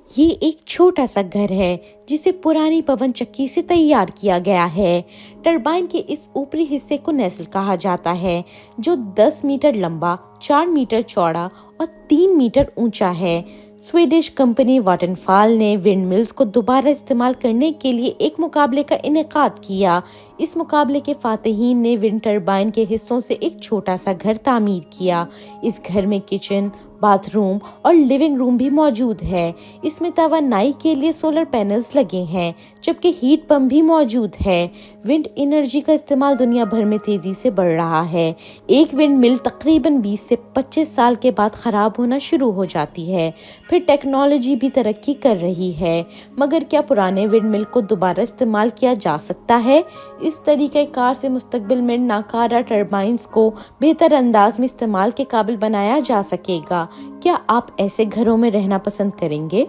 یہ ایک چھوٹا سا گھر ہے جسے پرانی پون چکی سے تیار کیا گیا ہے۔ ٹربائن کے اس اوپری حصے کو نیسل کہا جاتا ہے جو 10 میٹر لمبا، 4 میٹر چوڑا اور 3 میٹر اونچا ہے۔ سویڈش کمپنی واٹنفال نے ونڈ ملز کو دوبارہ استعمال کرنے کے لیے ایک مقابلے کا انعقاد کیا۔ اس مقابلے کے فاتحین نے ونڈ ٹربائن کے حصوں سے ایک چھوٹا سا گھر تعمیر کیا۔ اس گھر میں کچن، باتھ روم اور لیونگ روم بھی موجود ہے۔ اس میں توانائی کے لیے سولر پینلز لگے ہیں جبکہ ہیٹ پمپ بھی موجود ہے۔ ونڈ انرجی کا استعمال دنیا بھر میں تیزی سے بڑھ رہا ہے۔ ایک ونڈ مل تقریباً 20 سے 25 سال کے بعد خراب ہونا شروع ہو جاتی ہے۔ پھر ٹیکنالوجی بھی ترقی کر رہی ہے، مگر کیا پرانے ونڈ مل کو دوبارہ استعمال کیا جا سکتا ہے؟ اس طریقہ کار سے مستقبل میں ناکارہ ٹربائنز کو بہتر انداز میں استعمال کے قابل بنایا جا سکے گا۔ کیا آپ ایسے گھروں میں رہنا پسند کریں گے؟